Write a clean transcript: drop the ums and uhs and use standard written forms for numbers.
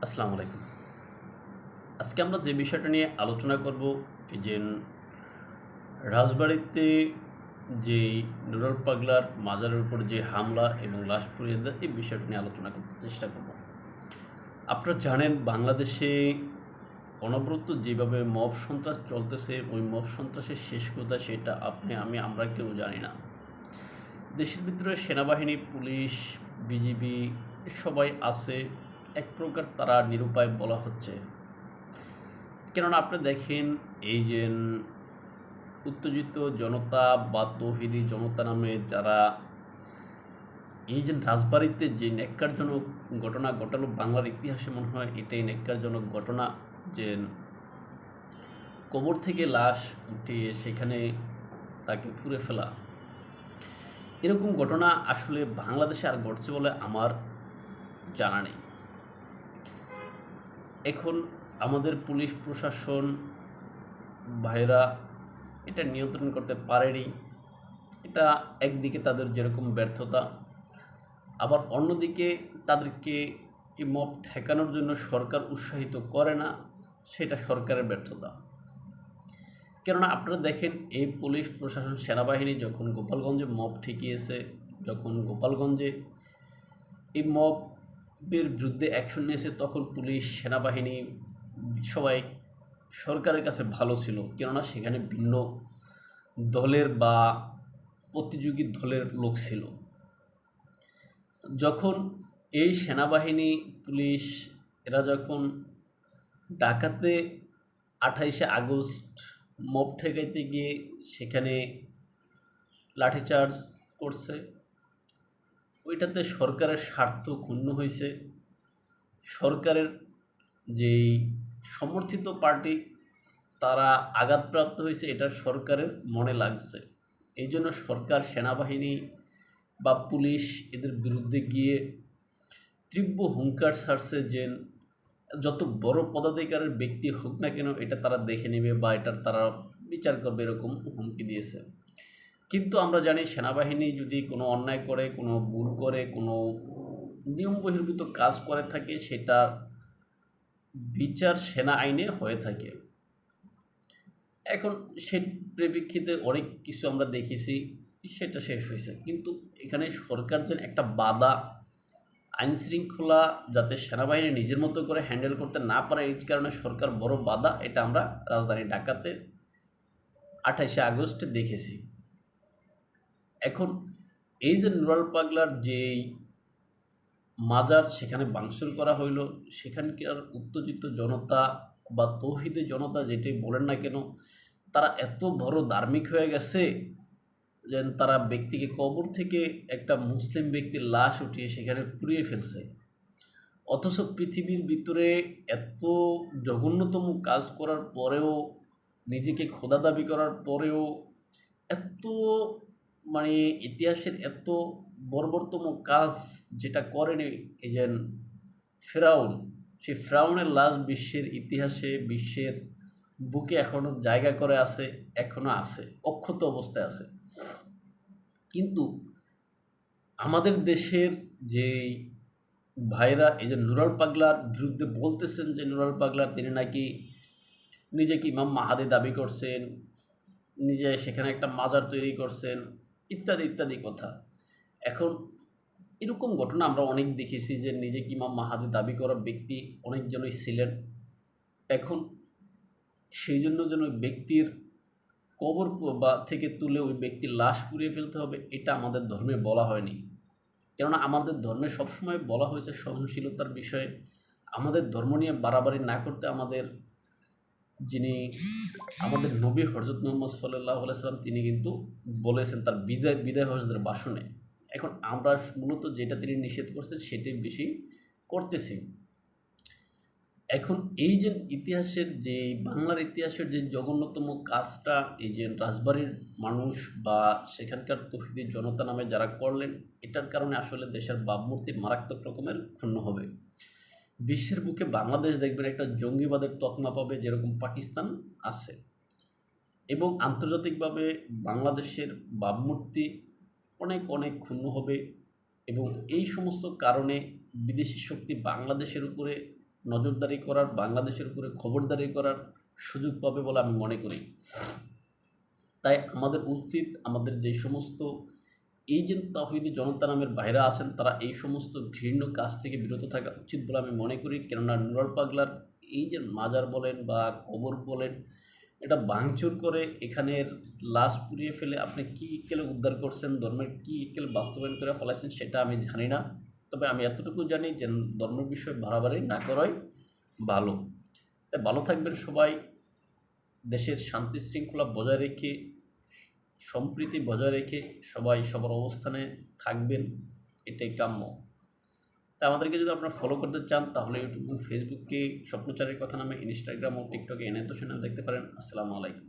আসসালামু আলাইকুম। আজকে আমরা যে বিষয়টা নিয়ে আলোচনা করব, এই যে রাজবাড়িতে যেই নুরুল পাগলার মাজারের উপর যে হামলা এবং লাশ পুড়িয়ে দেয়, এই বিষয়টা নিয়ে আলোচনা করতে চেষ্টা করব। আপনারা জানেন বাংলাদেশে অনবরত যেভাবে মব সন্ত্রাস চলতেছে, ওই মব সন্ত্রাসের শেষ কোথায় সেটা আপনি আমি আমরা কেউ জানি না। দেশের ভিতরে সেনাবাহিনী, পুলিশ, বিজিবি সবাই আছে, এক প্রকার তারা নিরুপায় বলা হচ্ছে। কেননা আপনি দেখেন, এই যে উত্তেজিত জনতা বা তৌহিদি জনতা নামে যারা এই যে রাজবাড়িতে যে ন্যাক্কারজনক ঘটনা ঘটালো, বাংলার ইতিহাসে মনে হয় এটাই ন্যাক্কারজনক ঘটনা। যে কবর থেকে লাশ উঠিয়ে সেখানে তাকে পুড়ে ফেলা, এরকম ঘটনা আসলে বাংলাদেশে আর ঘটছে বলে আমার জানা নেই। এখন আমাদের পুলিশ প্রশাসন ভাইরা এটা নিয়ন্ত্রণ করতে পারেনি। এটা একদিকে তাদের যেরকম ব্যর্থতা, আবার অন্যদিকে তাদেরকে এই মব ঠেকানোর জন্য সরকার উৎসাহিত করে না, সেটা সরকারের ব্যর্থতা। কেননা আপনারা দেখেন, এই পুলিশ প্রশাসন সেনাবাহিনী যখন গোপালগঞ্জে মব ঠেকিয়েছে, যখন গোপালগঞ্জে এই মবের বিরুদ্ধে অ্যাকশন নিয়েছে, তখন পুলিশ সেনাবাহিনী সবাই সরকারের কাছে ভালো ছিল। কেননা সেখানে ভিন্ন দলের বা প্রতিযোগী দলের লোক ছিল। যখন এই সেনাবাহিনী, পুলিশ এরা যখন ঢাকাতে 28শে আগস্ট মব ঠেকাইতে গিয়ে সেখানে লাঠিচার্জ করছে, ওইটাতে সরকারের স্বার্থ ক্ষুণ্ণ হয়েছে। সরকারের যেই সমর্থিত পার্টি তারা আঘাতপ্রাপ্ত হয়েছে, এটা সরকারের মনে লাগছে। এই জন্য সরকার সেনাবাহিনী বা পুলিশ এদের বিরুদ্ধে গিয়ে তীব্র হুঙ্কার ছাড়ছে যে যত বড় পদাধিকারের ব্যক্তি হোক না কেন, এটা তারা দেখে নেবে বা এটার তারা বিচার করবে, এরকম হুমকি দিয়েছে। কিন্তু আমরা জানি, সেনাবাহিনী যদি কোনো অন্যায় করে, কোনো ভুল করে, কোনো নিয়ম বহির্ভূত কাজ করে থাকে, সেটা বিচার সেনা আইনে হয়ে থাকে। এখন সে পরিপ্রেক্ষিতে অনেক কিছু আমরা দেখেছি, সেটা শেষ হয়েছে। কিন্তু এখানে সরকার যেন একটা বাধা, আইন শৃঙ্খলা যাতে সেনাবাহিনী নিজের মতো করে হ্যান্ডেল করতে না পারে, এই কারণে সরকার বড় বাধা, এটা আমরা রাজধানী ঢাকাতে 28শে আগস্টে দেখেছি। এখন এই যে নুরুল পাগলার যেই মাজার সেখানে ভাঙচুর করা হইল, সেখানকার উত্তেজিত জনতা বা তৌহিদি জনতা যেটাই বলেন না কেন, তারা এত বড় ধার্মিক হয়ে গেছে যে তারা ব্যক্তিকে কবর থেকে একটা মুসলিম ব্যক্তির লাশ উঠিয়ে সেখানে পুড়িয়ে ফেলছে। অথচ পৃথিবীর ভিতরে এত জঘন্যতম কাজ করার পরেও, নিজেকে খোদা দাবি করার পরেও, এত মানে ইতিহাসের এত বর্বরতম কাজ যেটা করেনি এই যে ফেরাউন, সেই ফেরাউনের লাশ বিশ্বের ইতিহাসে, বিশ্বের বুকে এখনও জায়গা করে আছে, এখনও আছে, অক্ষত অবস্থায় আছে। কিন্তু আমাদের দেশের যেই ভাইরা এই যে নুরুল পাগলার বিরুদ্ধে বলতেছেন যে নুরুল পাগলার তিনি নাকি নিজেকে ইমাম মাহাদি দাবি করছেন, নিজে সেখানে একটা মাজার তৈরি করছেন, ইত্যাদি ইত্যাদি কথা। এখন এরকম ঘটনা আমরা অনেক দেখেছি যে নিজেকে ইমাম মাহাদি দাবি করা ব্যক্তি অনেকজনই ছিলেন। এখন সেই জন্য যেন ওই ব্যক্তির কবর বা থেকে তুলে ওই ব্যক্তির লাশ পুড়িয়ে ফেলতে হবে, এটা আমাদের ধর্মে বলা হয়নি। কেননা আমাদের ধর্মে সবসময় বলা হয়েছে সহনশীলতার বিষয়ে। আমাদের ধর্ম নিয়ে বাড়াবাড়ি না করতে যিনি আমাদের নবী হযরত মুহাম্মদ সাল্লাল্লাহু আলাইহি সাল্লাম, তিনি কিন্তু বলেছেন তার বিদায় হজের ভাষণে। এখন আমরা মূলত যেটা তিনি নিষেধ করছেন সেটাই বেশি করতেছি। এখন এই যে ইতিহাসের যে বাংলার ইতিহাসের যে জঘন্যতম কাজটা এই যে রাজবাড়ির মানুষ বা সেখানকার তৌহিদি জনতা নামে যারা করলেন, এটার কারণে আসলে দেশের ভাবমূর্তি মারাত্মক রকমের ক্ষুণ্ণ হবে। বিশ্বের বুকে বাংলাদেশ দেখবেন একটা জঙ্গিবাদের তকমা পাবে, যেরকম পাকিস্তান আছে। এবং আন্তর্জাতিকভাবে বাংলাদেশের ভাবমূর্তি অনেক অনেক ক্ষুণ্ণ হবে। এবং এই সমস্ত কারণে বিদেশি শক্তি বাংলাদেশের উপরে নজরদারি করার, বাংলাদেশের উপরে খবরদারি করার সুযোগ পাবে বলে আমি মনে করি। তাই আমাদের উচিত, আমাদের যে সমস্ত এই যে তাওহীদি জনতা নামের ভাইরা আছেন, তারা এই সমস্ত ঘৃণ্য কাজ থেকে বিরত থাকা উচিত বলে আমি মনে করি। কেননা নুরাল পাগলার এই যে মাজার বলেন বা কবর বলেন, এটা ভাঙচুর করে এখানের লাশ পুড়িয়ে ফেলে আপনি কী কেলে উদ্ধার করছেন, ধর্মের কী কেলে বাস্তবায়ন করে ফেলাইছেন সেটা আমি জানি না। তবে আমি এতটুকু জানি যে ধর্মের বিষয়ে বাড়াবাড়ি না করাই ভালো। তাই ভালো থাকবেন সবাই, দেশের শান্তি শৃঙ্খলা বজায় রেখে, সম্প্রীতি বজায় রেখে সবাই সবার অবস্থানে থাকবেন, এটাই কাম্য। তা আমাদেরকে যদি আপনারা ফলো করতে চান তাহলে ইউটিউব এবং ফেসবুকে স্বপ্নচারের কথা নামে, ইনস্টাগ্রাম ও টিকটকে এনে তো শুনে দেখতে পারেন। আসসালামু আলাইকুম।